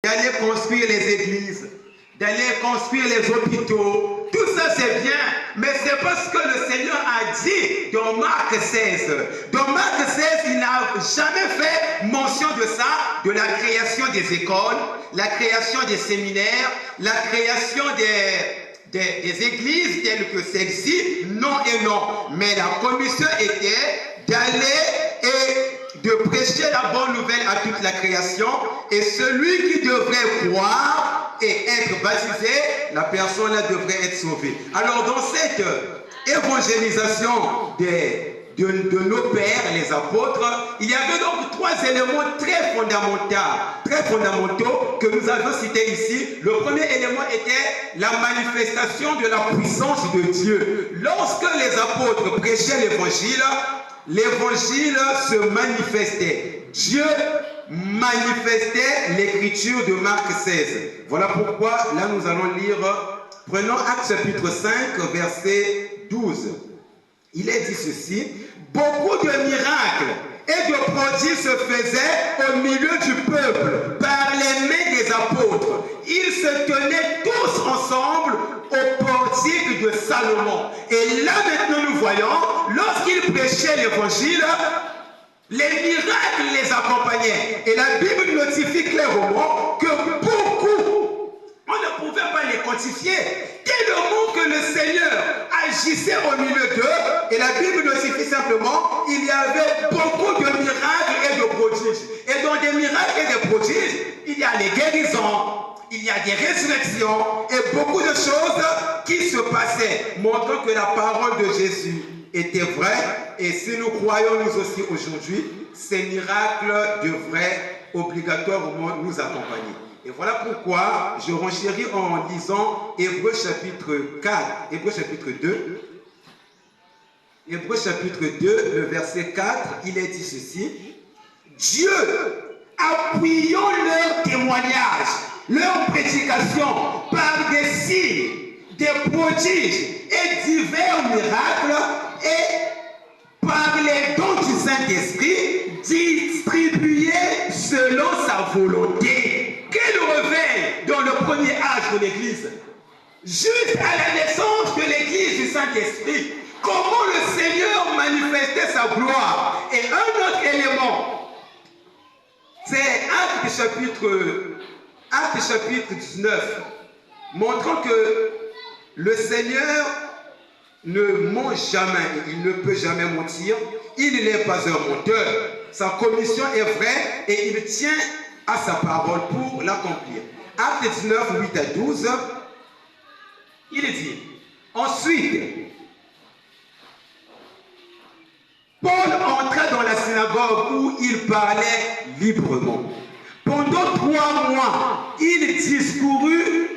d'aller construire les églises, d'aller construire les hôpitaux. Tout ça c'est bien, mais c'est parce que le Seigneur a dit dans Marc 16. Dans Marc 16, il n'a jamais fait mention de ça, de la création des écoles, la création des séminaires, la création des églises telles que celle-ci. Non et non. Mais la commission était d'aller et de prêcher la bonne nouvelle à toute la création, et celui qui devrait croire et être baptisé, la personne-là devrait être sauvée. Alors dans cette évangélisation de nos pères, les apôtres, il y avait donc trois éléments très fondamentaux que nous avons cités ici. Le premier élément était la manifestation de la puissance de Dieu. Lorsque les apôtres prêchaient l'évangile se manifestait. Dieu manifestait l'écriture de Marc 16. Voilà pourquoi là nous allons lire, prenons Actes chapitre 5, verset 12. Il est dit ceci: beaucoup de miracles et de prodiges se faisaient au milieu du peuple par les mains des apôtres. Ils se tenaient tous ensemble au portique de Salomon. Et là maintenant nous voyons, lorsqu'ils prêchaient l'évangile, les miracles les accompagnaient. Et la Bible notifie clairement que beaucoup, on ne pouvait pas les quantifier, tellement que le Seigneur agissait au milieu d'eux. Et la Bible notifie simplement, il y avait beaucoup de miracles et de prodiges. Et dans des miracles et des prodiges, il y a les guérisons, il y a des résurrections et beaucoup de choses qui se passaient, montrant que la parole de Jésus était vraie. Et si nous croyons nous aussi aujourd'hui, ces miracles devraient obligatoirement nous accompagner. Et voilà pourquoi je renchéris en lisant Hébreux chapitre 4, Hébreux chapitre 2. Hébreux chapitre 2, le verset 4, il est dit ceci: Dieu, appuyant leur témoignage, leur prédication par des signes, des prodiges et divers miracles, et par les dons du Saint-Esprit, distribués selon sa volonté. Quel réveil dans le premier âge de l'Église! Juste à la naissance de l'Église du Saint-Esprit, comment le Seigneur manifestait sa gloire. Et un autre élément, c'est Actes chapitre 19, montrant que le Seigneur ne ment jamais, il ne peut jamais mentir, il n'est pas un menteur. Sa commission est vraie et il tient à sa parole pour l'accomplir. Actes 19, 8 à 12, il dit: ensuite, Paul entra dans la synagogue où il parlait librement. Pendant 3 mois, il discourut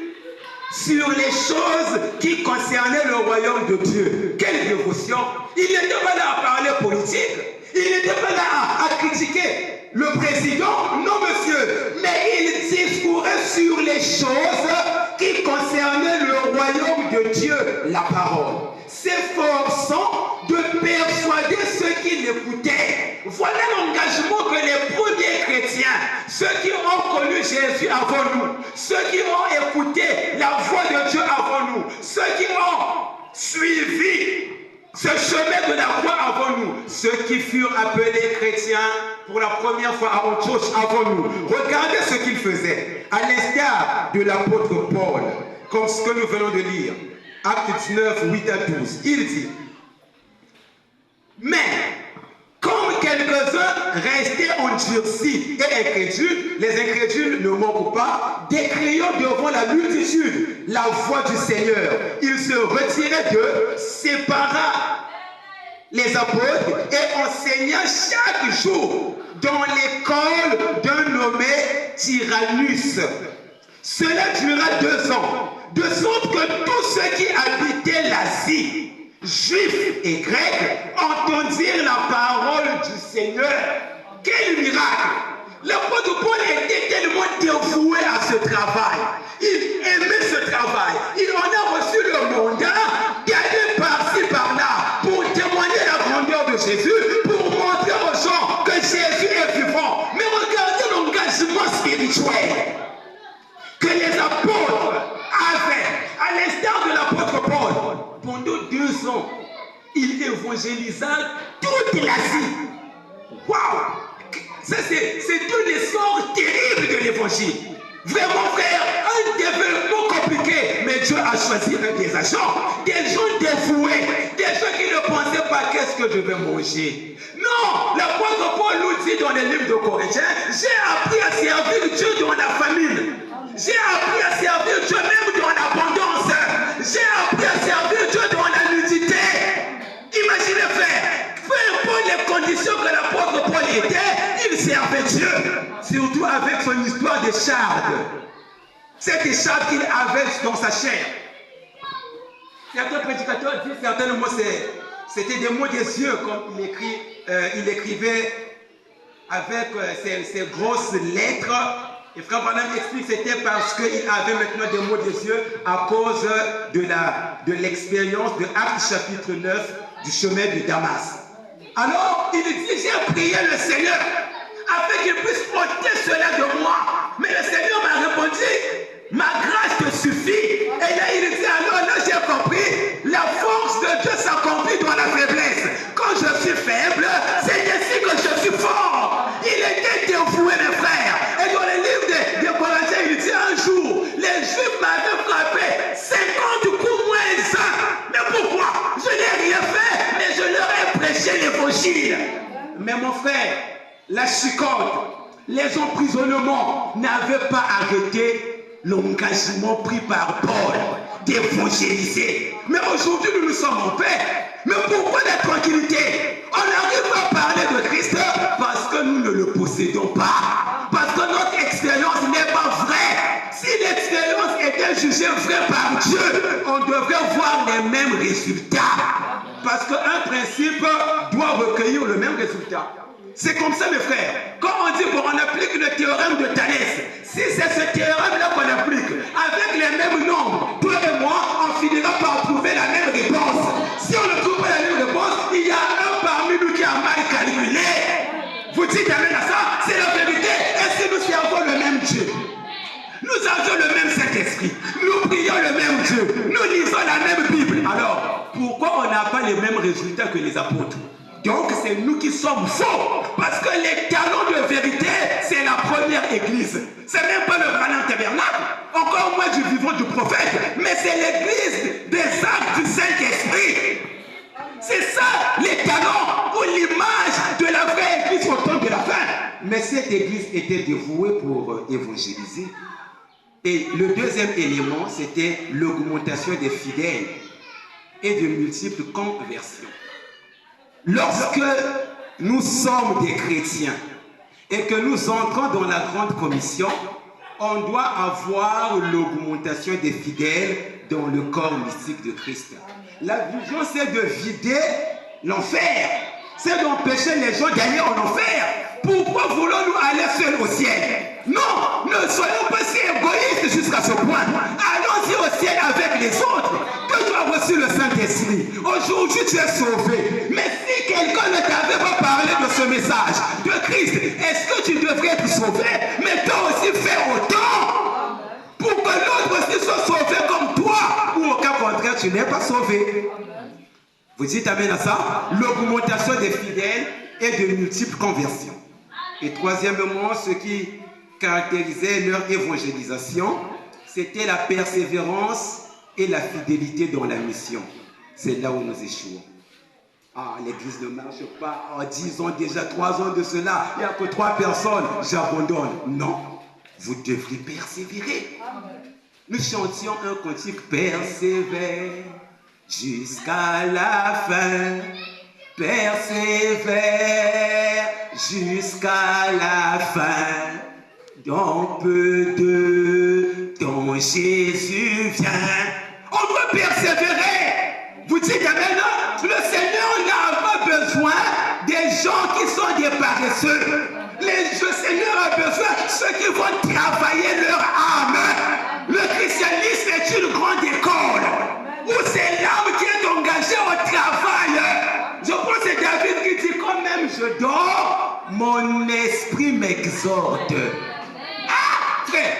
sur les choses qui concernaient le royaume de Dieu. Quelle dévotion! Il n'était pas là à parler politique, il n'était pas là à critiquer le président, non monsieur, mais il discourait sur les choses qui concernaient le royaume de Dieu, la parole, s'efforçant de persuader ceux qui l'écoutaient. Voilà l'engagement que les premiers chrétiens, ceux qui ont connu Jésus avant nous, ceux qui ont écouté la voix de Dieu avant nous, ceux qui ont suivi ce chemin de la croix avant nous, ceux qui furent appelés chrétiens pour la première fois à Antioche avant nous. Regardez ce qu'ils faisaient, à l'instar de l'apôtre Paul, comme ce que nous venons de lire. Acte 19, 8 à 12. Il dit: mais comme quelques-uns restaient endurcis et incrédules, les incrédules ne manquent pas, décriant devant la multitude la voix du Seigneur, il se retirait d'eux, sépara les apôtres et enseigna chaque jour dans l'école d'un nommé Tyrannus. Cela dura 2 ans, de sorte que tous ceux qui habitaient l'Asie, juifs et grecs, entendirent la parole du Seigneur. Quel miracle! L'apôtre Paul était tellement dévoué à ce travail. Il aimait ce travail. Il en a reçu le mandat d'aller par-ci par-là pour témoigner la grandeur de Jésus, pour montrer aux gens que Jésus est vivant. Mais regardez l'engagement spirituel. À l'instar de l'apôtre Paul, pendant 2 ans, il évangélisa toute l'Asie. Waouh! Ça, c'est une essor terrible de l'évangile. Vraiment, frère, un développement compliqué. Mais Dieu a choisi un des agents, des gens dévoués, des gens qui ne pensaient pas qu'est-ce que je vais manger. Non, l'apôtre Paul nous dit dans les livres de Corinthiens, j'ai appris à servir Dieu dans la famine. J'ai appris à servir Dieu même dans l'abondance. J'ai appris à servir Dieu dans la nudité. Imaginez, frère, peu importe les conditions que l'apôtre Paul était, il servait Dieu. Surtout avec son histoire d'écharpe. Cette écharpe qu'il avait dans sa chair. Certains prédicateurs disent certainement c'était des mots des yeux, comme il écrivait avec ces grosses lettres. Et Frère Branham explique que c'était parce qu'il avait maintenant des mots des yeux à cause de l'expérience de Actes chapitre 9 du chemin de Damas. Alors, il dit, j'ai prié le Seigneur afin qu'il puisse ôter cela de moi. Mais le Seigneur m'a répondu, ma grâce te suffit. Et là, il dit, alors là, j'ai compris, la force de Dieu s'accomplit dans la faiblesse. Quand je suis faible, c'est ainsi que je suis fort. Il était dévoué, mes frères. Et dans le livre de Corinthiens, il dit un jour, les Juifs m'avaient frappé 50 coups moins 1. Mais pourquoi? Je n'ai rien fait, mais je leur ai prêché l'évangile. Mais mon frère, la chicote, les emprisonnements n'avaient pas arrêté l'engagement pris par Paul d'évangéliser. Mais aujourd'hui, nous sommes en paix. Mais pourquoi la tranquillité? On n'arrive pas à parler de Christ parce que nous ne le possédons pas. Parce que notre expérience n'est pas vraie. Si l'expérience était jugée vraie par Dieu, on devrait voir les mêmes résultats. Parce qu'un principe doit recueillir le même résultat. C'est comme ça, mes frères. Quand on dit qu'on applique le théorème de Thalès, si c'est ce théorème-là qu'on applique, avec les mêmes nombres, toi et moi, on finira par trouver la même réponse. Si on ne trouve pas la même réponse, il y a un parmi nous qui a mal calculé. Vous dites amen à ça? C'est la vérité. Et si nous servons le même Dieu? Nous avions le même Saint-Esprit. Nous prions le même Dieu. Nous lisons la même Bible. Alors, pourquoi on n'a pas les mêmes résultats que les apôtres? Donc c'est nous qui sommes faux. Parce que les canons de vérité, c'est la première église. C'est même pas le Branham Tabernacle, encore moins du vivant du prophète, mais c'est l'église des actes du Saint-Esprit. C'est ça les canons ou l'image de la vraie église au temps de la fin. Mais cette église était dévouée pour évangéliser. Et le deuxième élément, c'était l'augmentation des fidèles et de multiples conversions. Lorsque nous sommes des chrétiens et que nous entrons dans la grande commission, on doit avoir l'augmentation des fidèles dans le corps mystique de Christ. La vision, c'est de vider l'enfer. C'est d'empêcher les gens d'aller en enfer. Pourquoi voulons-nous aller seuls au ciel? Non, ne soyons pas si égoïstes jusqu'à ce point. Allons-y au ciel avec les autres. Que tu as reçu le Saint-Esprit. Aujourd'hui, tu es sauvé. Mais si quelqu'un ne t'avait pas parlé de ce message de Christ, est-ce que tu devrais être sauvé? Mais toi aussi, fais autant pour que l'autre aussi soit sauvé comme toi. Ou au cas contraire, tu n'es pas sauvé. Vous dites amen à ça? L'augmentation des fidèles et de multiples conversions. Et troisièmement, ce qui caractérisait leur évangélisation, c'était la persévérance et la fidélité dans la mission. C'est là où nous échouons. Ah, l'église ne marche pas. En 10 ans déjà, 3 ans de cela, il n'y a que 3 personnes, j'abandonne. Non, vous devrez persévérer. Nous chantions un cantique, persévère jusqu'à la fin. Persévère jusqu'à la fin. Dans peu de temps, Jésus vient. On doit persévérer. Vous dites amen. Le Seigneur n'a pas besoin des gens qui sont des paresseux. Le Seigneur a besoin de ceux qui vont travailler leur âme. Le christianisme est une grande école où c'est l'âme qui est engagée au travail. Je pense que c'est David qui dit quand même je dors, mon esprit m'exhorte. Ah, frère,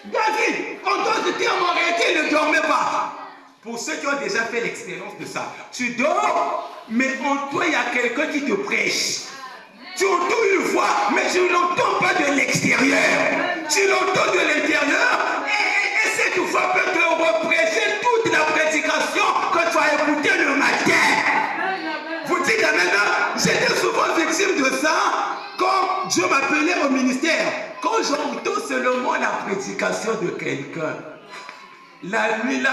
David, on En d'autres termes, en réalité, il ne dormait pas. Pour ceux qui ont déjà fait l'expérience de ça, tu dors, mais en toi, il y a quelqu'un qui te prêche. Tu entends une voix, mais tu ne l'entends pas de l'extérieur. Tu l'entends de l'intérieur, et cette voix peut te reprêcher toute la prédication que tu as écoutée le matin. Vous dites amen. J'étais souvent victime de ça quand Dieu m'appelait au ministère. Quand j'entends seulement la prédication de quelqu'un, la nuit là,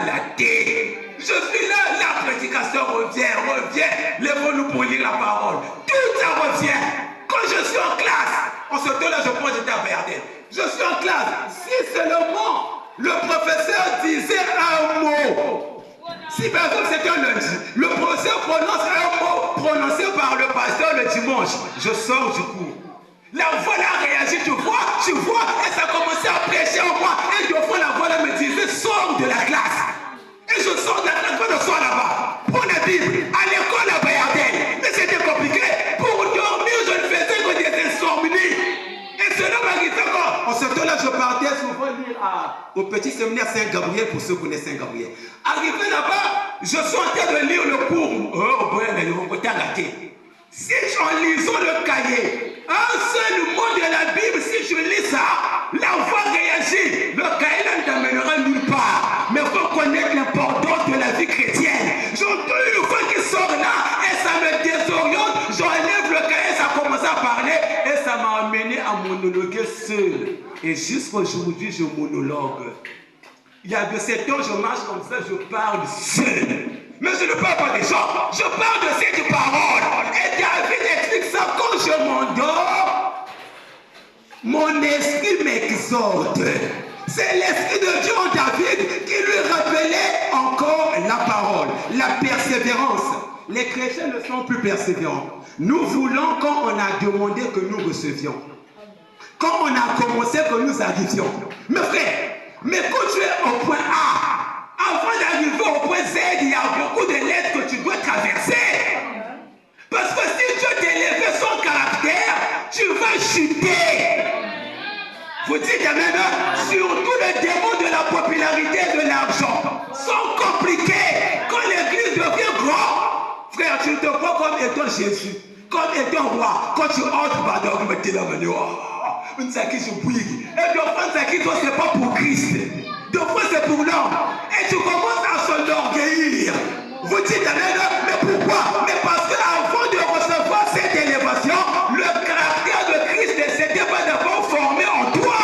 la tête. Je suis là, la prédication revient. Lève-nous pour lire la parole. Tout ça revient. Quand je suis en classe, en ce temps-là, je pense que j'étais à Verdun. Je suis en classe. Si seulement le professeur disait un mot, si par exemple c'était un lundi, le professeur prononce un mot prononcé par le pasteur le dimanche, je sors du cours. La voix là réagit, tu vois, et ça commençait à prêcher en moi. Et de fois, la voix là me disait, sors de la classe. Et je sors de la classe, je sors là-bas. Prends la Bible, à l'école à Bayardel. Mais c'était compliqué. Pour dormir, je ne faisais que des insomnies. Et cela m'arrivait quand, en ce temps-là, je partais souvent lire au petit séminaire Saint-Gabriel, pour ceux qui connaissent Saint-Gabriel. Arrivé là-bas, je suis en train de lire le cours. Si en lisant le cahier, un seul mot de la Bible, si je lis ça, la voix réagit. Le cahier ne t'amènera nulle part. Mais il faut connaître l'importance de la vie chrétienne. J'entends une voix qui sort là et ça me désoriente. J'enlève le cahier, ça commence à parler et ça m'a amené à monologuer seul. Et jusqu'à aujourd'hui, je monologue. Il y a de 7 ans, je marche comme ça, je parle seul. Mais je ne parle pas des gens, je parle de cette parole. Et David explique ça, quand je m'endors, mon esprit m'exhorte. C'est l'esprit de Dieu en David qui lui rappelait encore la parole, la persévérance. Les chrétiens ne sont plus persévérants. Nous voulons quand on a demandé que nous recevions. Quand on a commencé que nous arrivions. Mes frères, mais quand tu es au point A, avant d'arriver au point Z, il y a beaucoup de lettres que tu dois traverser. Parce que si Dieu t'élève son caractère, tu vas chuter. Vous dites amen. Surtout les démons de la popularité et de l'argent sont compliqués. Quand l'église devient grand, frère, tu te vois comme étant Jésus, comme étant roi. Quand tu entres, pardon, tu me dis la manière. Et de fois, c'est pas pour Christ. De fois, c'est pour l'homme. Et tu commences à s'enorgueillir. Vous dites amen. Mais pourquoi? Mais parce qu'avant de recevoir cette élévation, le caractère de Christ ne s'était pas d'abord formé en toi.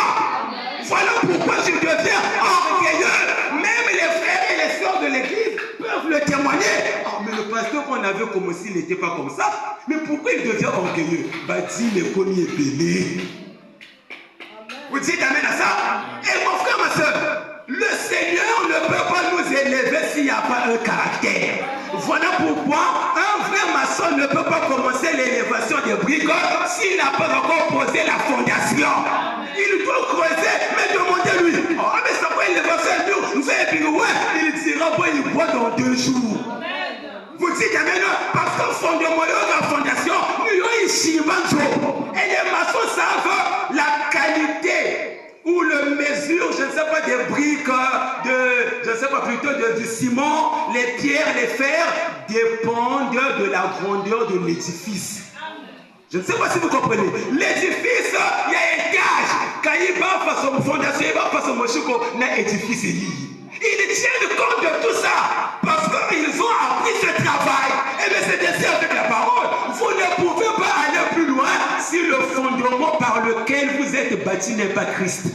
Voilà pourquoi tu deviens orgueilleux. Même les frères et les sœurs de l'église peuvent le témoigner. Oh, mais le pasteur qu'on avait comme s'il n'était pas comme ça. Mais pourquoi il devient orgueilleux? Bah, dis le premier belé. Vous dites amen à ça? Et mon frère, ma soeur, le Seigneur ne peut pas nous élever s'il n'y a pas un caractère. Voilà pourquoi un vrai maçon ne peut pas commencer l'élévation des briques s'il n'a pas encore posé la fondation. Il doit creuser, mais demandez-lui. Oh, mais ça va élévation du mur. Vous savez, puis ouais, il dira, bon, il boit dans 2 jours. Vous dites amen, parce qu'un fondement, la fondation, nous avons et les maçons savent la qualité ou le mesure, je ne sais pas, des briques, je ne sais pas, plutôt du ciment, les pierres, les fers, dépendent de la grandeur de l'édifice. Je ne sais pas si vous comprenez. L'édifice, il y a un étage. Quand il va faire son fondation, il va faire son mochuko, l'édifice est lié. Ils tiennent compte de tout ça parce qu'ils ont appris ce travail. Et bien c'est ainsi avec la parole. Vous ne pouvez pas aller plus loin si le fondement par lequel vous êtes bâti n'est pas Christ.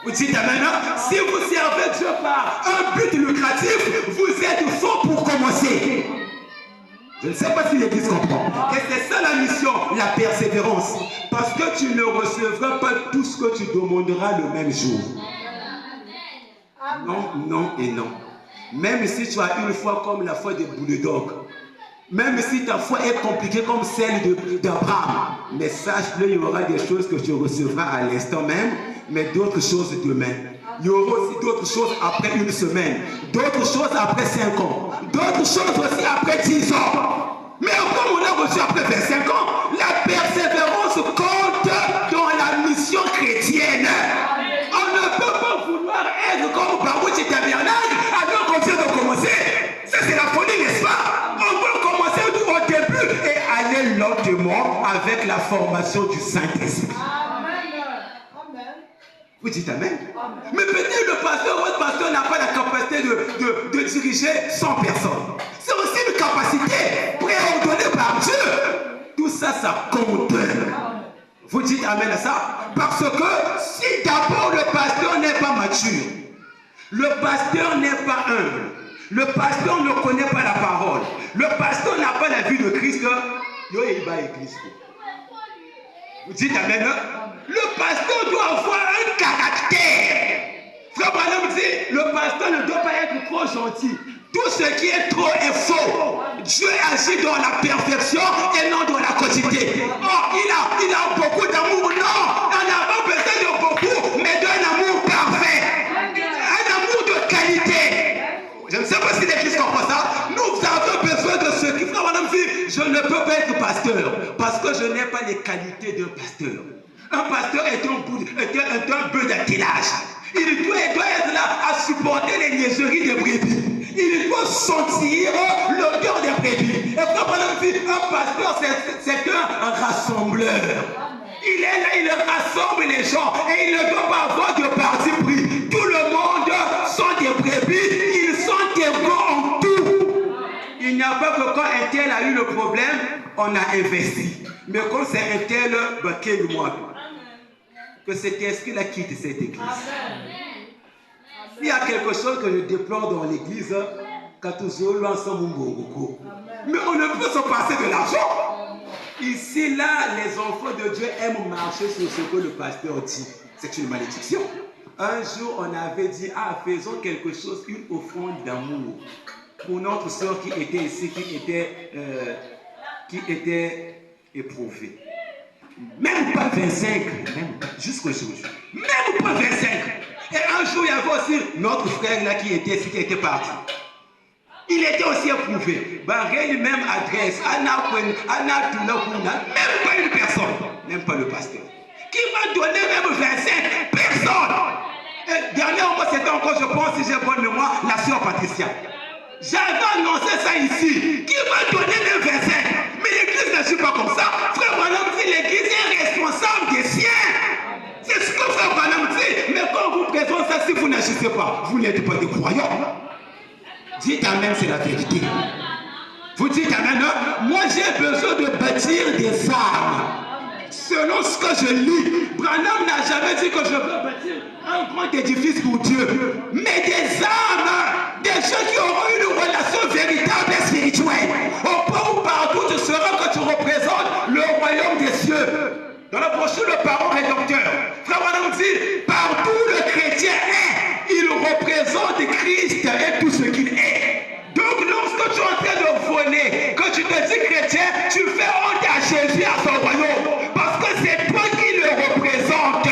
Vous dites maintenant, si vous servez Dieu par un but lucratif, vous êtes faux pour commencer. Je ne sais pas si l'église comprend. Et c'est ça la mission, la persévérance. Parce que tu ne recevras pas tout ce que tu demanderas le même jour. Non, non et non. Même si tu as une foi comme la foi des bouledogues, même si ta foi est compliquée comme celle d'Abraham, mais sache-le, il y aura des choses que tu recevras à l'instant même, mais d'autres choses demain. Il y aura aussi d'autres choses après une semaine, d'autres choses après 5 ans, d'autres choses aussi après 10 ans. Mais comme on a reçu après 25 ans, la persévérance compte dans la mission chrétienne. On ne avec la formation du Saint-Esprit. Vous dites Amen. Mais peut-être le pasteur, votre pasteur n'a pas la capacité de diriger 100 personnes. C'est aussi une capacité préordonnée par Dieu. Tout ça, ça compte. Vous dites Amen à ça? Parce que si d'abord le pasteur n'est pas mature, le pasteur n'est pas humble, le pasteur ne connaît pas la parole, le pasteur n'a pas la vue de Christ, il va à l'église. Vous dites Amen. Le pasteur doit avoir un caractère. Frère Branham dit, le pasteur ne doit pas être trop gentil. Tout ce qui est trop est faux. Dieu agit dans la perfection et non dans la quantité. Oh, il a beaucoup d'amour. Non, on n'a pas besoin de beaucoup, mais d'un amour parfait. Un amour de qualité. Je ne sais pas si l'église comprend ça. Nous avons besoin de ce qui, frère Branham dit, je ne peux pas être pasteur parce que je n'ai pas les qualités d'un pasteur. Un pasteur est un bœuf d'attelage. Il doit être là à supporter les niaiseries des brebis. Il doit sentir l'odeur des brebis. Et comme on dit, un pasteur, c'est un rassembleur. Il est là, il rassemble les gens. Et il ne doit pas avoir de parti pris. Tout le monde sont des brebis. Ils sont égaux en tout. Il n'y a pas que quand un tel a eu le problème, on a investi. Mais quand c'est un tel, quel-moi. Que cet esprit-là quitte cette église. Il y a quelque chose que je déplore dans l'église, mais on ne peut se passer de l'argent. Ici, là, les enfants de Dieu aiment marcher sur ce que le pasteur dit. C'est une malédiction. Un jour, on avait dit, faisons quelque chose, une offrande d'amour pour notre soeur qui était ici, qui était éprouvée. Même pas 25, même jusqu'au jour. Même pas 25. Et un jour, il y avait aussi notre frère là qui était parti. Il était aussi éprouvé. Même adresse, même pas une personne, même pas le pasteur. Qui va donner même 25 personnes? Et dernièrement, c'était encore, je pense, si j'ai bonne mémoire, la sœur Patricia. J'avais annoncé ça ici. Qui va donner même 25? Mais l'église ne suit pas comme ça. Frère Branham dit, l'église est responsable des siens. C'est ce que frère Branham dit. Mais quand vous présentez ça, si vous n'agissez pas, vous n'êtes pas des croyants. Dites Amen, c'est la vérité. Vous dites Amen, non? Moi j'ai besoin de bâtir des âmes. Selon ce que je lis, Branham n'a jamais dit que je veux bâtir un grand édifice pour Dieu. Mais des âmes, des gens qui auront une relation véritable et spirituelle. Au point où partout tu seras que tu représentes le royaume des cieux. Dans la brochure, le parent rédempteur, frère Branham dit, partout le chrétien est, il représente Christ et tout ce qu'il est. Donc lorsque tu es en train de voler, que tu te dis chrétien, tu fais honte à Jésus et à son royaume. Parce que c'est toi qui le représente.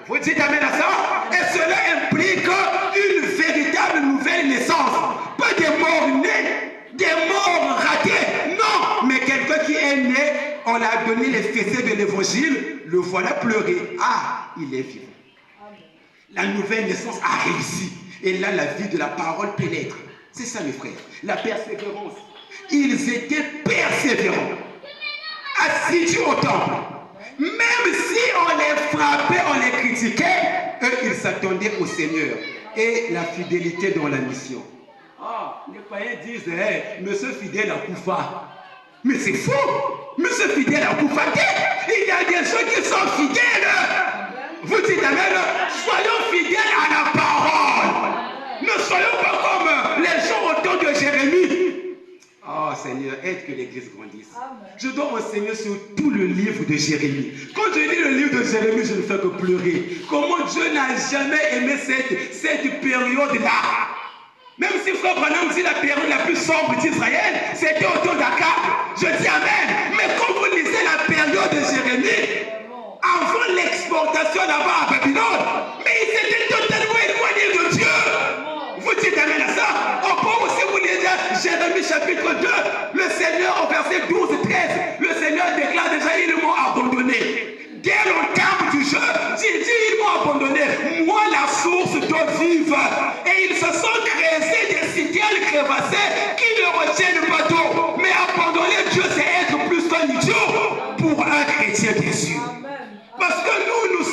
Vous dites Amen à ça? Et cela implique une véritable nouvelle naissance. Pas des morts nés, des morts ratés. Non, mais quelqu'un qui est né, on a donné les fessées de l'évangile, le voilà pleurer. Il est vivant. La nouvelle naissance a réussi. Et là, la vie de la parole pénètre. C'est ça, mes frères. La persévérance. Ils étaient persévérants. Assidus au temple. Même si on les frappait, on les critiquait, eux, ils s'attendaient au Seigneur. Et la fidélité dans la mission. Les païens disent, monsieur fidèle à Koufa. Mais c'est faux. Monsieur fidèle à Koufa. Il y a des gens qui sont fidèles. Vous dites Amen. Soyons fidèles à la parole. Ne soyons pas comme les gens autour de Jérémie. Seigneur, aide que l'église grandisse. Amen. Je dois enseigner sur tout le livre de Jérémie. Quand je lis le livre de Jérémie, je ne fais que pleurer. Comment Dieu n'a jamais aimé cette période-là. Même si frère Branham dit la période la plus sombre d'Israël, c'était autour d'Akab. Je dis Amen. Mais quand vous lisez la période de Jérémie, avant l'exportation là-bas à Babylone, mais ils étaient totalement éloignés de Dieu. Vous dites Amen à ça? On peut aussi vous lire Jérémie chapitre 2, le Seigneur au verset 12 et 13, le Seigneur déclare déjà, ils m'ont abandonné. Dès l'entame du jeu, il dit, ils m'ont abandonné. Moi, la source d'eau vive. Et ils se sont creusés des citernes crevassées qui ne retiennent pas d'eau. Mais abandonner Dieu, c'est être plus qu'un idiot.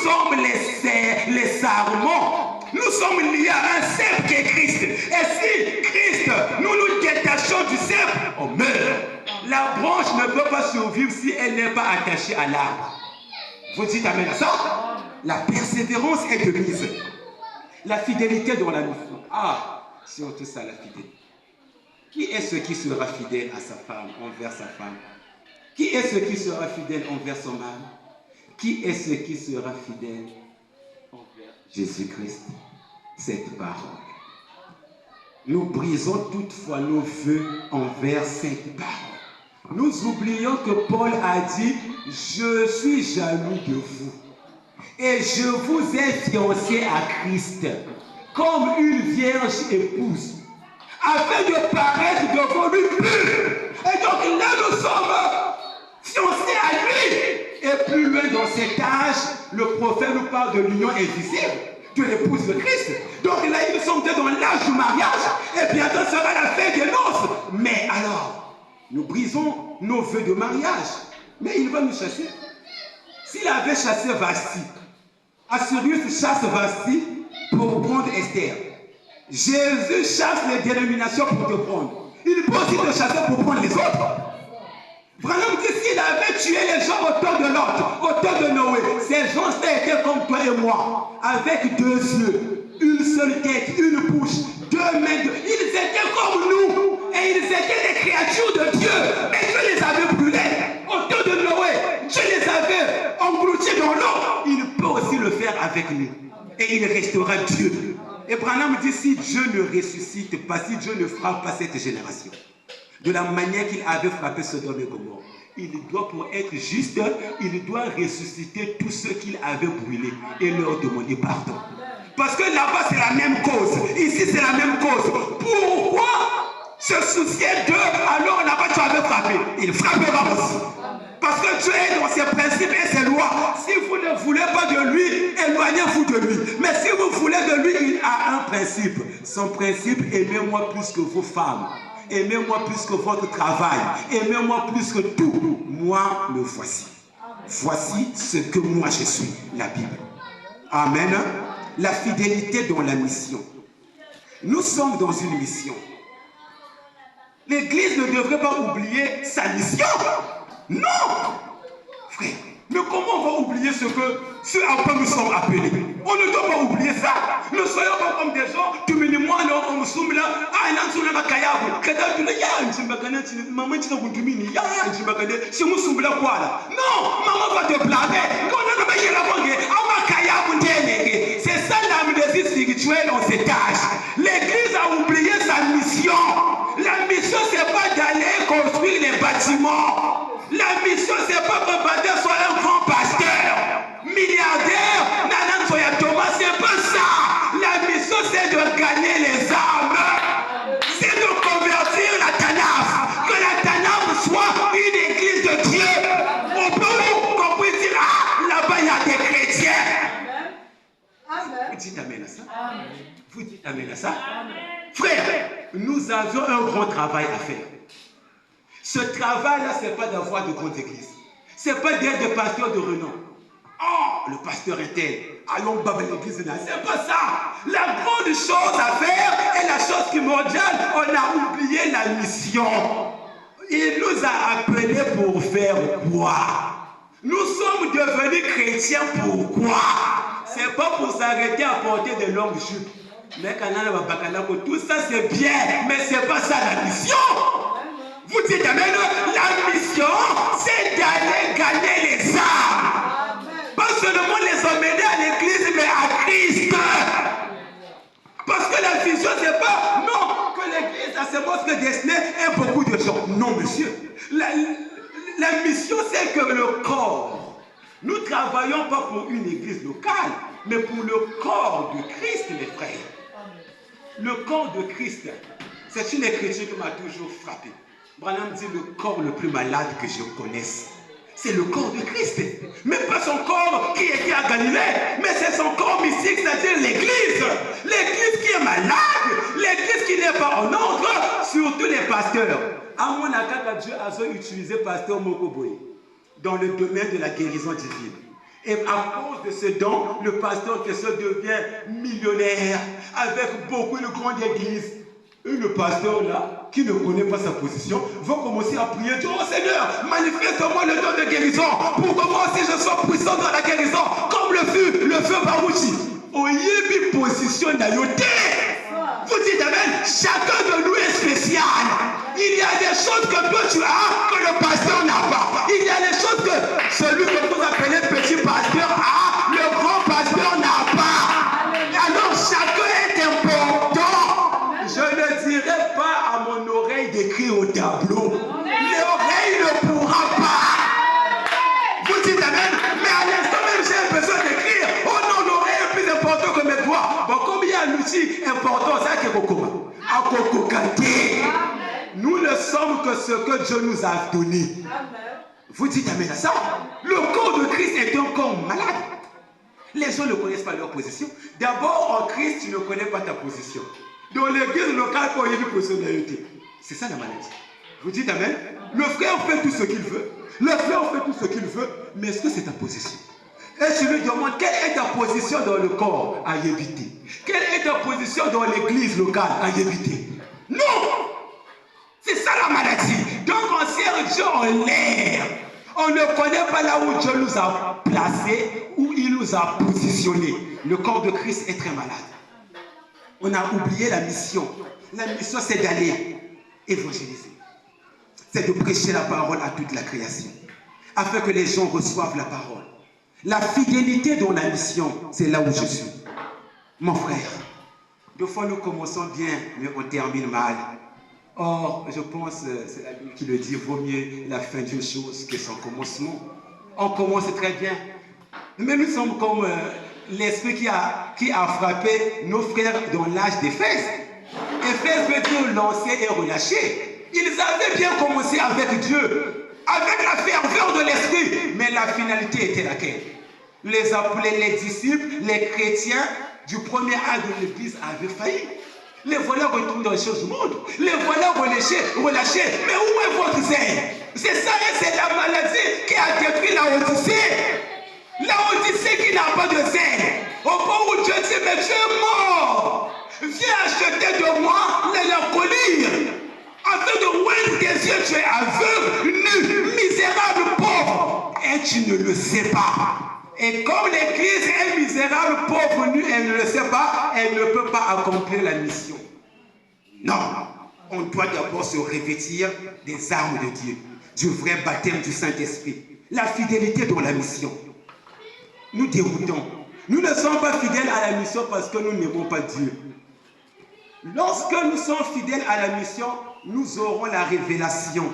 sommes les sarments. Nous sommes liés à un cep qui est Christ. Et si Christ, nous nous détachons du cep, on meurt. La branche ne peut pas survivre si elle n'est pas attachée à l'arbre. Vous dites amen à ça? La persévérance est de mise. La fidélité dans la mission. Ah, surtout ça, la fidélité. Qui est ce qui sera fidèle à sa femme, envers sa femme? Qui est ce qui sera fidèle envers son mari? Qui est ce qui sera fidèle envers Jésus-Christ? Cette parole. Nous brisons toutefois nos vœux envers cette parole. Nous oublions que Paul a dit « Je suis jaloux de vous et je vous ai fiancé à Christ comme une vierge épouse afin de paraître devant lui pur. » Et donc là nous sommes fiancés à lui. Et plus loin dans cet âge, le prophète nous parle de l'union invisible de l'épouse de Christ. Donc là, ils sont dans l'âge du mariage et bientôt sera la fête des noces. Mais alors, nous brisons nos vœux de mariage. Mais il va nous chasser. S'il avait chassé Vasti, Assurius chasse Vasti pour prendre Esther. Jésus chasse les dénominations pour te prendre. Il peut aussi te chasser pour prendre les autres. Branham dit s'il avait tué les gens autour de l'autre, autour de Noé, ces gens étaient comme toi et moi, avec 2 yeux, une seule tête, une bouche, 2 mains. Ils étaient comme nous et ils étaient des créatures de Dieu. Mais Dieu les avait brûlés autour de Noé. Dieu les avait engloutis dans l'eau. Il peut aussi le faire avec nous. Et il restera Dieu. Et Branham dit si Dieu ne ressuscite pas, si Dieu ne frappe pas cette génération, de la manière qu'il avait frappé Sodome et Gomorrhe, il doit, pour être juste, il doit ressusciter tous ceux qu'il avait brûlés et leur demander pardon. Parce que là-bas c'est la même cause, ici c'est la même cause. Pourquoi se soucier d'eux alors là-bas tu avais frappé? Il frappera aussi. Parce que Dieu est dans ses principes et ses lois. Si vous ne voulez pas de lui, éloignez-vous de lui. Mais si vous voulez de lui, il a un principe. Son principe, aimez-moi plus que vos femmes. Aimez-moi plus que votre travail. Aimez-moi plus que tout. Moi, me voici. Voici ce que moi je suis, la Bible. Amen. La fidélité dans la mission. Nous sommes dans une mission. L'Église ne devrait pas oublier sa mission. Non! Frère, mais comment on va oublier ce à quoi nous sommes appelés? On ne doit pas oublier ça. Ne soyons pas comme des gens, tu me dis, moi, on me soumble là, ah, il a un soumble à Kayabu. Kada, tu le ya, tu me connais, maman, tu ne me dis, ya, tu me connais, si on me soumble à quoi là? Non, maman va te blâmer. Quand on a payé la banque, ah, Kayabu, c'est ça l'amnésie spirituelle en cet âge. L'Église a oublié sa mission. La mission, c'est pas d'aller construire les bâtiments. La mission, c'est pas que Bader soit un grand pasteur, milliardaire, Nanan Soya Thomas, c'est pas ça. La mission, c'est de gagner les âmes. C'est de convertir la Tanaf. Que la Tanaf soit une église de Dieu. Au Pérou, qu'on puisse dire, ah, là-bas, il y a des chrétiens. Amen. Vous dites amen à ça? Amen. Vous dites amen à ça? Amen. Frère, nous avions un grand travail à faire. Ce travail-là, ce n'est pas d'avoir de grandes églises. Ce n'est pas d'être des pasteurs de renom. Oh, le pasteur est tel. Allons baver l'église là. Ce n'est pas ça. La grande chose à faire est la chose primordiale. On a oublié la mission. Il nous a appelés pour faire quoi? Nous sommes devenus chrétiens pourquoi? Ce n'est pas pour s'arrêter à porter de longues jupes. Mais tout ça c'est bien, mais ce n'est pas ça la mission. Vous dites amen. La mission, c'est d'aller gagner les âmes. Pas seulement les emmener à l'église, mais à Christ. Parce que la vision, c'est pas, non, que l'église a ses mosques destinés et beaucoup de gens. Non, monsieur. La mission, c'est que le corps. Nous ne travaillons pas pour une église locale, mais pour le corps de Christ, mes frères. Le corps de Christ, c'est une écriture qui m'a toujours frappé. Branham dit le corps le plus malade que je connaisse. C'est le corps de Christ. Mais pas son corps qui était à Galilée, mais c'est son corps mystique, c'est-à-dire l'église. L'église qui est malade, l'église qui n'est pas en ordre, surtout les pasteurs. À mon avis, Dieu a utilisé pasteur Mokoboy dans le domaine de la guérison divine. Et à cause de ce don, le pasteur en question devient millionnaire avec beaucoup de grandes églises. Et le pasteur là, qui ne connaît pas sa position, va commencer à prier. Oh Seigneur, manifeste-moi le don de guérison pour que moi aussi je sois puissant dans la guérison, comme le feu Barouchi. Oyebi position nayote. Vous dites amen. Chacun de nous est spécial. Il y a des choses que toi tu as que le pasteur n'a pas. Il y a des choses que celui que vous appelez petit pasteur a, le grand pasteur n'a pas. Alors chacun est important. Je ne dirai pas à mon oreille d'écrire au tableau. L'oreille ne pourra pas. Vous dites amen. Mais à l'instant même j'ai besoin d'écrire. Oh non, l'oreille est plus important que mes doigts. Bon, comme il y a un outil important, ça c'est Kokoma. À Kokokate. Nous ne sommes que ce que Dieu nous a donné. Vous dites amen à ça. Le corps de Christ est un corps malade. Les gens ne connaissent pas leur position. D'abord, en Christ, tu ne connais pas ta position. Dans l'église locale, quand il y a une personnalité. C'est ça la maladie. Vous dites amen. Le frère fait tout ce qu'il veut. Le frère fait tout ce qu'il veut. Mais est-ce que c'est ta position? Et tu lui demandes, quelle est ta position dans le corps? À y éviter. Quelle est ta position dans l'église locale? À y éviter. Non! C'est ça la maladie. Donc on sert Dieu en l'air. On ne connaît pas là où Dieu nous a placés, où il nous a positionnés. Le corps de Christ est très malade. On a oublié la mission. La mission, c'est d'aller évangéliser. C'est de prêcher la parole à toute la création, afin que les gens reçoivent la parole. La fidélité dans la mission, c'est là où je suis. Mon frère, deux fois nous commençons bien, mais on termine mal. Or, je pense, c'est la Bible qui le dit, vaut mieux la fin d'une chose que son commencement. On commence très bien. Mais nous sommes comme l'esprit qui a frappé nos frères dans l'âge d'Éphèse. Éphèse veut dire lancer et relâcher. Ils avaient bien commencé avec Dieu, avec la ferveur de l'esprit. Mais la finalité était laquelle? Les appelés, les disciples, les chrétiens du premier âge de l'Église avaient failli. Les voilà retournent dans les choses du monde. Les voilà relâchés. Mais où est votre zèle? C'est ça, c'est la maladie qui a détruit la Odyssée. La Odyssée qui n'a pas de zèle. Au point où Dieu dit, mais tu es mort. Viens acheter de moi la colline. Afin de ouvrir tes yeux, tu es aveugle, nu, misérable, pauvre. Et tu ne le sais pas. Et comme l'église est misérable, pauvre, nue, elle ne le sait pas, elle ne peut pas accomplir la mission. Non, on doit d'abord se revêtir des armes de Dieu, du vrai baptême du Saint-Esprit, la fidélité dans la mission. Nous déroutons. Nous ne sommes pas fidèles à la mission parce que nous n'aimons pas Dieu. Lorsque nous sommes fidèles à la mission, nous aurons la révélation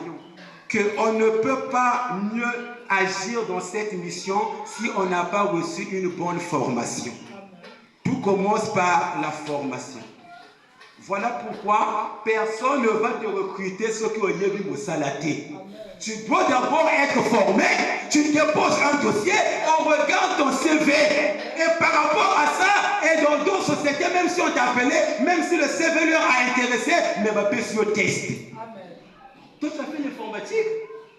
qu'on ne peut pas mieux agir dans cette mission si on n'a pas reçu une bonne formation. Tout commence par la formation. Voilà pourquoi personne ne va te recruter ce qui est lié au salaté. Tu dois d'abord être formé, tu déposes un dossier, on regarde ton CV. Et par rapport à ça, et dans d'autres sociétés, même si on t'a appelé, même si le CV leur a intéressé, mais va passer sur le test. Toi, tu as fait l'informatique.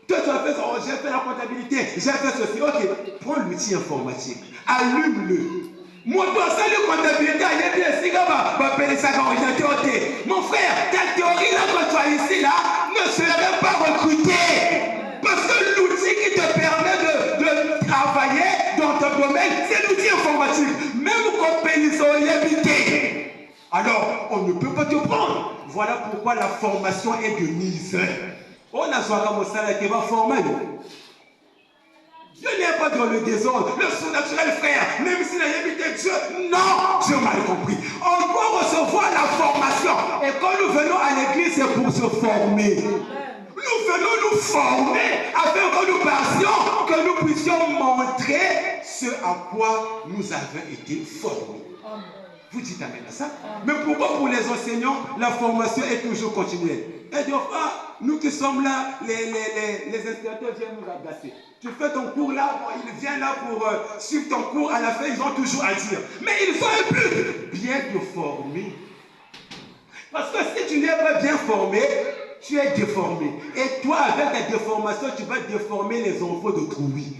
Toi, tu as fait ça. Oh, j'ai fait la comptabilité. J'ai fait ceci. Ok, prends l'outil informatique. Allume-le. Moi, toi, ça, le comptabilité, il est bien. Si, va appeler ça quand ordinateur. Mon frère, ta théorie, là, quand tu es ici, là, ne serait pas recrutée. Parce que l'outil qui te permet de travailler dans ton domaine, c'est l'outil informatique. Même quand ils sont limités. Alors, on ne peut pas te prendre. Voilà pourquoi la formation est de mise. On a souvent mon salaire qui va former. Dieu n'est pas dans le désordre, le surnaturel, frère, même s'il a évité Dieu. Non, Dieu m'a compris. On doit recevoir la formation. Et quand nous venons à l'église, c'est pour se former. Nous venons nous former afin que nous passions, que nous puissions montrer ce à quoi nous avons été formés. Vous dites amen à ça? Mais pourquoi pour les enseignants, la formation est toujours continuelle? Et donc, nous qui sommes là, les instructeurs viennent nous agacer. Tu fais ton cours là, bon, ils viennent là pour suivre ton cours, à la fin, ils ont toujours à dire. Mais ils ont un but, bien te former. Parce que si tu n'es pas bien formé, tu es déformé. Et toi, avec ta déformation, tu vas déformer les enfants d'autrui.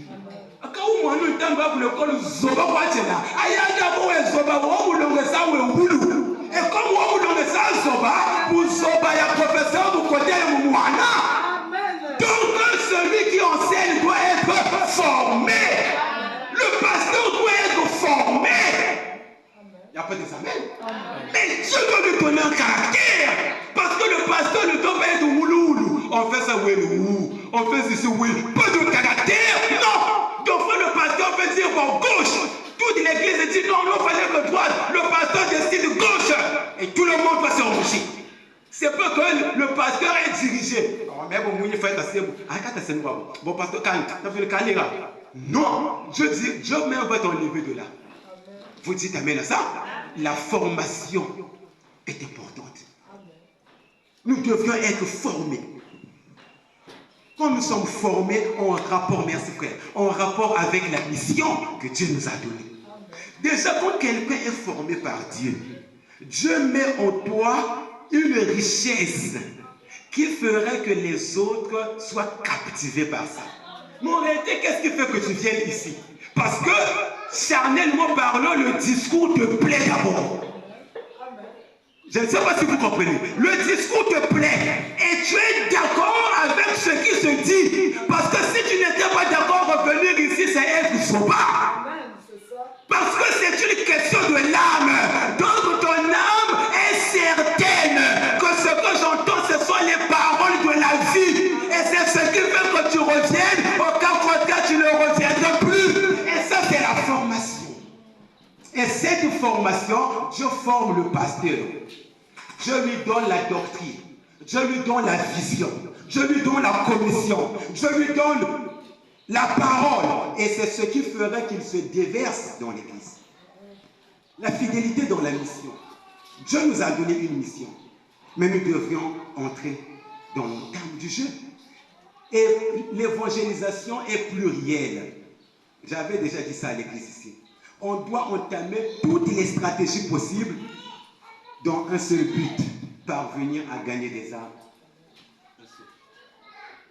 Quand umwana utamba kulekolo zoba kwatela ayanda bowe zoba womulongesa wehulu et comme womulongesa zoba buzoba ya professeur du côté de mwana. Donc celui qui enseigne doit être formé. Le pasteur doit être formé. Il n'y a pas d'examen. Mais Dieu doit lui donner un caractère. Parce que le pasteur ne doit pas être wouloulou. On fait ça, oui, on fait ceci, oui. Pas de caractère, non. Donc le pasteur peut dire bon, gauche. Toute l'église dit non, non, fallait que droite. Le pasteur décide gauche. Et tout le monde va se embaucher. C'est pas que le pasteur est dirigé. Mais bon, il faut être assez bon. Bon, pasteur, non, Dieu dit, Dieu même va t'enlever de là. Vous dites amen à ça? La formation est importante. Nous devions être formés. Quand nous sommes formés en rapport, merci frère, en rapport avec la mission que Dieu nous a donnée. Déjà, quand quelqu'un est formé par Dieu, Dieu met en toi une richesse qui ferait que les autres soient captivés par ça. Mais en réalité, qu'est-ce qui fait que tu viennes ici? Parce que, charnellement parlant, le discours te plaît d'abord. Je ne sais pas si vous comprenez. Le discours te plaît et tu es d'accord avec ce qui se dit. Parce que si tu n'étais pas d'accord, revenir ici, c'est être soba. Parce que c'est une question de l'âme. Donc ton âme est certaine que ce que j'entends, ce sont les paroles de la vie. Et c'est ce qui fait que tu reviennes. Au cas contraire, tu ne reviendras plus. Et ça, c'est la formation. Et cette formation, Dieu forme le pasteur. Dieu lui donne la doctrine. Dieu lui donne la vision. Dieu lui donne la commission. Dieu lui donne la parole. Et c'est ce qui ferait qu'il se déverse dans l'église. La fidélité dans la mission. Dieu nous a donné une mission. Mais nous devrions entrer dans le terme du jeu. Et l'évangélisation est plurielle. J'avais déjà dit ça à l'église ici. On doit entamer toutes les stratégies possibles dans un seul but, parvenir à gagner des âmes.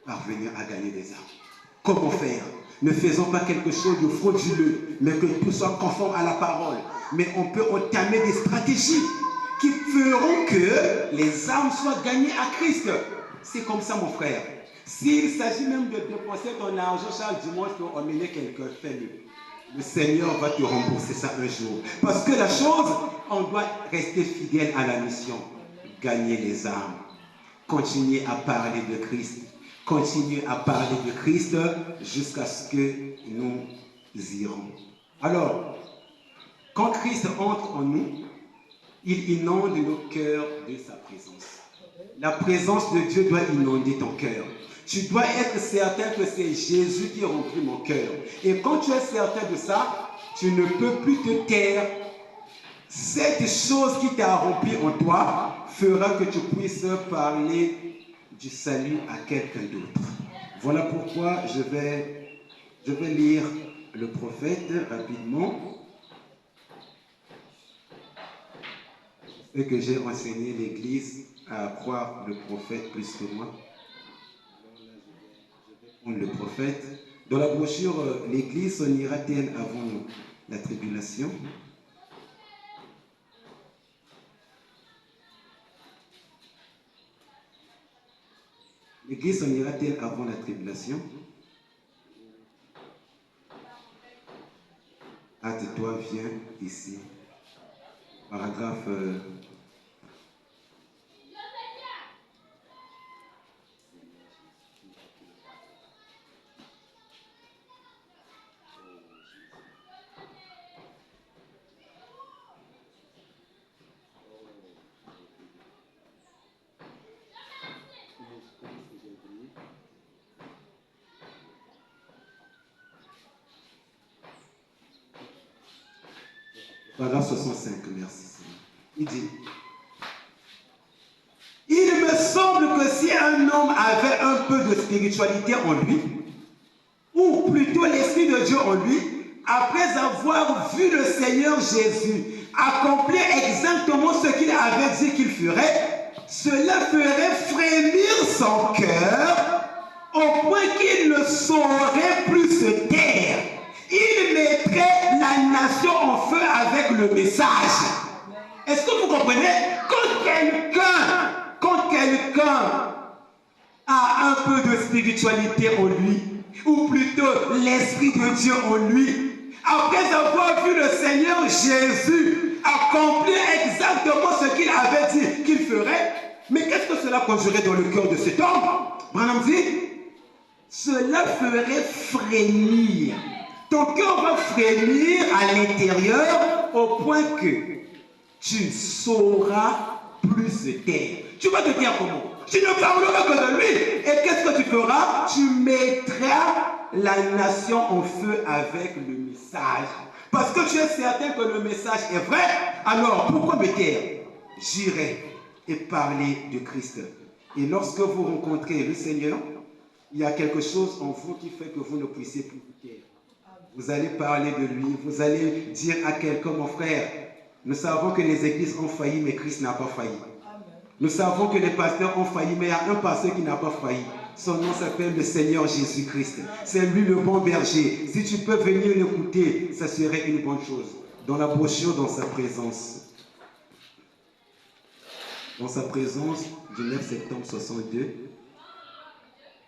Parvenir à gagner des âmes. Comment faire? Ne faisons pas quelque chose de frauduleux, mais que tout soit conforme à la parole. Mais on peut entamer des stratégies qui feront que les âmes soient gagnées à Christ. C'est comme ça, mon frère. S'il s'agit même de dépenser ton argent chaque dimanche pour emmener quelqu'un, fais-le. Le Seigneur va te rembourser ça un jour. Parce que la chose, on doit rester fidèle à la mission. Gagner les âmes. Continuer à parler de Christ. Continuer à parler de Christ jusqu'à ce que nous irons. Alors, quand Christ entre en nous, il inonde nos cœurs de sa présence. La présence de Dieu doit inonder ton cœur. Tu dois être certain que c'est Jésus qui remplit mon cœur. Et quand tu es certain de ça, tu ne peux plus te taire. Cette chose qui t'a rempli en toi fera que tu puisses parler du salut à quelqu'un d'autre. Voilà pourquoi je vais lire le prophète rapidement. Et que j'ai enseigné l'Église à croire le prophète plus que moi. Le prophète. Dans la brochure, l'Église s'en ira-t-elle avant la tribulation? L'Église s'en ira-t-elle avant la tribulation? Hâte-toi, viens ici. Paragraphe... Paragraphe 65, merci. Il dit, il me semble que si un homme avait un peu de spiritualité en lui, ou plutôt l'Esprit de Dieu en lui, après avoir vu le Seigneur Jésus accomplir exactement ce qu'il avait dit qu'il ferait, cela ferait frémir son cœur au point qu'il ne saurait plus se taire. il mettrait la nation en feu avec le message. Est-ce que vous comprenez? Quand quelqu'un a un peu de spiritualité en lui, ou plutôt l'Esprit de Dieu en lui, après avoir vu le Seigneur Jésus accomplir exactement ce qu'il avait dit qu'il ferait, mais qu'est-ce que cela conjurait dans le cœur de cet homme? Branham dit, cela ferait frémir. Ton cœur va frémir à l'intérieur au point que tu sauras plus se taire. Tu vas te dire comment? Tu ne parleras que de lui. Et qu'est-ce que tu feras? Tu mettras la nation en feu avec le message. Parce que tu es certain que le message est vrai. Alors, pourquoi me taire? J'irai et parler de Christ. Et lorsque vous rencontrez le Seigneur, il y a quelque chose en vous qui fait que vous ne puissiez plus vous taire. Vous allez parler de lui. Vous allez dire à quelqu'un, mon frère, nous savons que les églises ont failli, mais Christ n'a pas failli. Nous savons que les pasteurs ont failli, mais il y a un pasteur qui n'a pas failli. Son nom s'appelle le Seigneur Jésus-Christ. C'est lui le bon berger. Si tu peux venir l'écouter, ça serait une bonne chose. Dans la brochure, dans sa présence. Dans sa présence du 9 septembre 62,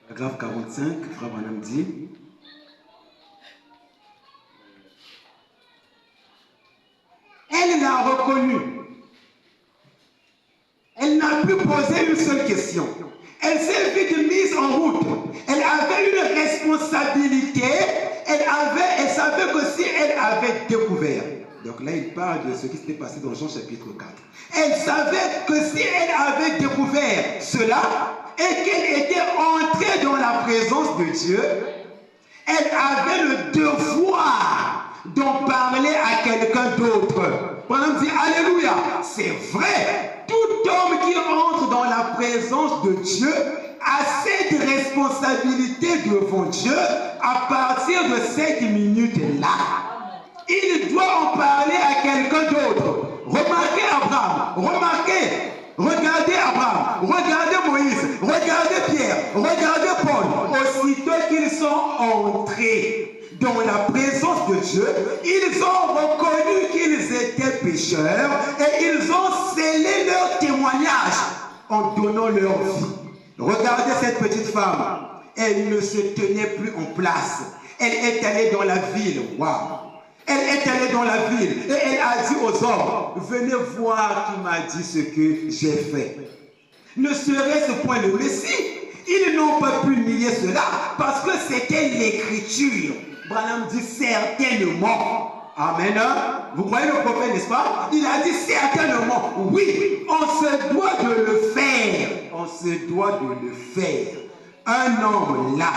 paragraphe 45, Frère Branham dit, elle l'a reconnu. Elle n'a plus posé une seule question. Elle s'est vite mise en route. Elle avait une responsabilité. Elle savait que si elle avait découvert. Donc là, il parle de ce qui s'était passé dans Jean chapitre 4. Elle savait que si elle avait découvert cela et qu'elle était entrée dans la présence de Dieu, elle avait le devoir d'en parler à quelqu'un d'autre. Pendant dit, Alléluia, c'est vrai. Tout homme qui entre dans la présence de Dieu a cette responsabilité devant Dieu à partir de cette minute-là. Il doit en parler à quelqu'un d'autre. Remarquez Abraham, regardez Abraham, regardez Moïse, regardez Pierre, regardez Paul. Aussitôt qu'ils sont entrés dans la présence de Dieu, ils ont reconnu qu'ils étaient pécheurs et ils ont scellé leur témoignage en donnant leur vie. Regardez cette petite femme, elle ne se tenait plus en place. Elle est allée dans la ville. Waouh! Elle est allée dans la ville et elle a dit aux hommes, venez voir qui m'a dit ce que j'ai fait. Ne serait-ce point le Messie? Ils n'ont pas pu nier cela parce que c'était l'écriture. Branham dit certainement. Amen. Vous croyez le prophète, n'est-ce pas? Il a dit certainement. Oui, on se doit de le faire. On se doit de le faire. Un homme là,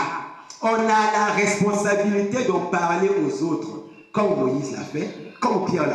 on a la responsabilité d'en parler aux autres. Comme Moïse l'a fait, comme Pierre l'a fait.